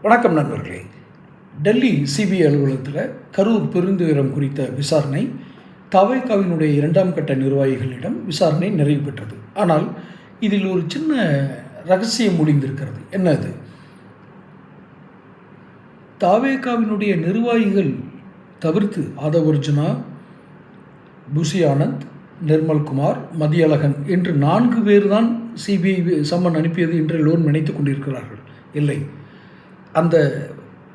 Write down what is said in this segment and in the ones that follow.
வணக்கம் நண்பர்களே. டெல்லி சிபிஐ அலுவலகத்தில் கரூர் பெருந்துயரம் குறித்த விசாரணை தவேகாவினுடைய 2ஆம் கட்ட நிர்வாகிகளிடம் விசாரணை நிறைவு பெற்றது. ஆனால் இதில் ஒரு சின்ன ரகசியம் முடிந்திருக்கிறது. என்ன அது? தவேகாவினுடைய நிர்வாகிகள் தவிர்த்து ஆதவ் அர்ஜுனா, புசி ஆனந்த், நிர்மல்குமார், மதியழகன் என்று 4 பேர் தான் சிபிஐ சம்மன் அனுப்பியது என்று எல்லோரும் நினைத்து கொண்டிருக்கிறார்கள். இல்லை, அந்த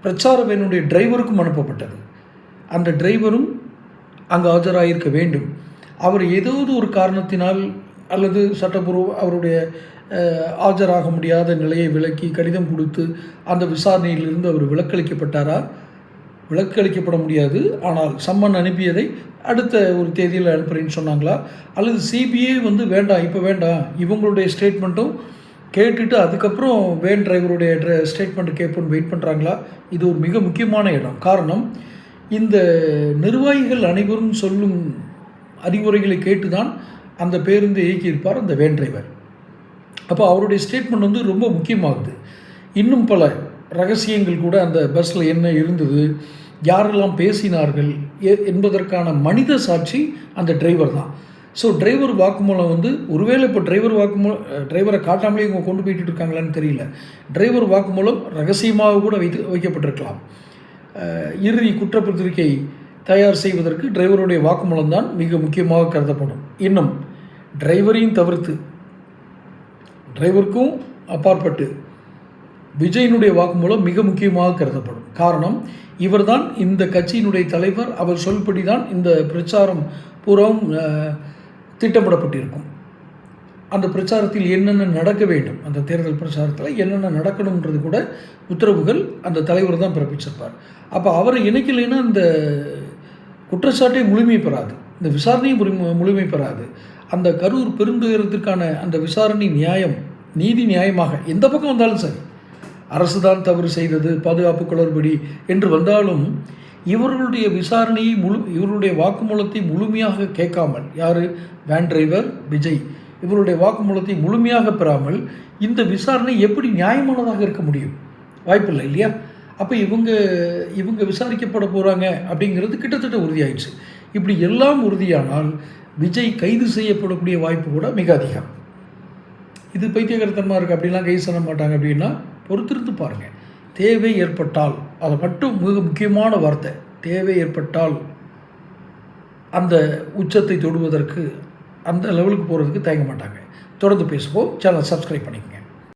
பிரச்சார வேனுடைய டிரைவருக்கும் அனுப்பப்பட்டது. அந்த டிரைவரும் அங்கு ஆஜராயிருக்க வேண்டும். அவர் ஏதாவது ஒரு காரணத்தினால் அல்லது சட்டப்பூர்வ அவருடைய ஆஜராக முடியாத நிலையை விளக்கி கடிதம் கொடுத்து அந்த விசாரணையிலிருந்து அவர் விலக்களிக்கப்பட்டாரா? விலக்களிக்கப்பட முடியாது. ஆனால் சம்மன் அனுப்பியதை அடுத்த ஒரு தேதியில் அனுப்புகிறேன்னு சொன்னாங்களா? அல்லது சிபிஐ வேண்டாம், இப்போ வேண்டாம், இவங்களுடைய ஸ்டேட்மெண்ட்டும் கேட்டுட்டு அதுக்கப்புறம் வேன் டிரைவருடைய ஸ்டேட்மெண்ட் கேட்போன்னு வெயிட் பண்ணுறாங்களா? இது ஒரு மிக முக்கியமான இடம். காரணம், இந்த நிர்வாகிகள் அனைவரும் சொல்லும் அறிவுரைகளை கேட்டு தான் அந்த பேருந்தை இயக்கியிருப்பார் அந்த வேன் டிரைவர். அப்போ அவருடைய ஸ்டேட்மெண்ட் ரொம்ப முக்கியமாகுது. இன்னும் பல ரகசியங்கள் கூட அந்த பஸ்ஸில் என்ன இருந்தது, யாரெல்லாம் பேசினார்கள் என்பதற்கான மனித சாட்சி அந்த டிரைவர் தான். ஸோ டிரைவர் வாக்குமூலம் ஒருவேளை இப்போ டிரைவரை காட்டாமலே இவங்க கொண்டு போயிட்டு இருக்காங்களான்னு தெரியல. டிரைவர் வாக்குமூலம் ரகசியமாக கூட வைக்கப்பட்டிருக்கலாம். இறுதி குற்றப்பத்திரிகை தயார் செய்வதற்கு டிரைவருடைய வாக்குமூலம் தான் மிக முக்கியமாக கருதப்படும். இன்னும் டிரைவரையும் தவிர்த்து டிரைவருக்கும் அப்பாற்பட்டு விஜயினுடைய வாக்குமூலம் மிக முக்கியமாக கருதப்படும். காரணம், இவர் தான் இந்த கட்சியினுடைய தலைவர். அவர் சொல்படி தான் இந்த பிரச்சாரம் பூராவும் திட்டமிடப்பட்டிருக்கும். அந்த பிரச்சாரத்தில் என்னென்ன நடக்க வேண்டும், அந்த தேர்தல் பிரச்சாரத்தில் என்னென்ன நடக்கணுன்றது கூட உத்தரவுகள் அந்த தலைவர் தான் பிறப்பிச்சிருப்பார். அப்போ அவரை இணைக்கலைன்னா இந்த குற்றச்சாட்டை முழுமை பெறாது, இந்த விசாரணையும் முழுமை பெறாது. அந்த கரூர் பெருந்துயரத்திற்கான அந்த விசாரணை நீதி நியாயமாக எந்த பக்கம் வந்தாலும் சரி, அரசு தான் தவறு செய்தது, பாதுகாப்பு குளறுபடி என்று வந்தாலும் இவர்களுடைய விசாரணையை இவருடைய வாக்குமூலத்தை முழுமையாக கேட்காமல், யார், வேன் டிரைவர் விஜய், இவருடைய வாக்குமூலத்தை முழுமையாக பெறாமல் இந்த விசாரணை எப்படி நியாயமானதாக இருக்க முடியும்? வாய்ப்பில்லை இல்லையா? அப்போ இவங்க விசாரிக்கப்பட போகிறாங்க அப்படிங்கிறது கிட்டத்தட்ட உறுதியாயிடுச்சு. இப்படி எல்லாம் உறுதியானால் விஜய் கைது செய்யப்படக்கூடிய வாய்ப்பு கூட மிக அதிகம். இது பைத்தியகரத்தனமாக இருக்குது, அப்படிலாம் கைது செய்ய மாட்டாங்க அப்படின்னா பொறுத்திருந்து பாருங்கள். தேவை ஏற்பட்டால், அதை மட்டும் மிக முக்கியமான வார்த்தை, தேவை ஏற்பட்டால் அந்த உச்சத்தை தொடுவதற்கு, அந்த லெவலுக்கு போகிறதுக்கு தயங்க மாட்டாங்க. தொடர்ந்து பேசுவோம். சேனல் சப்ஸ்கிரைப் பண்ணிக்கங்க.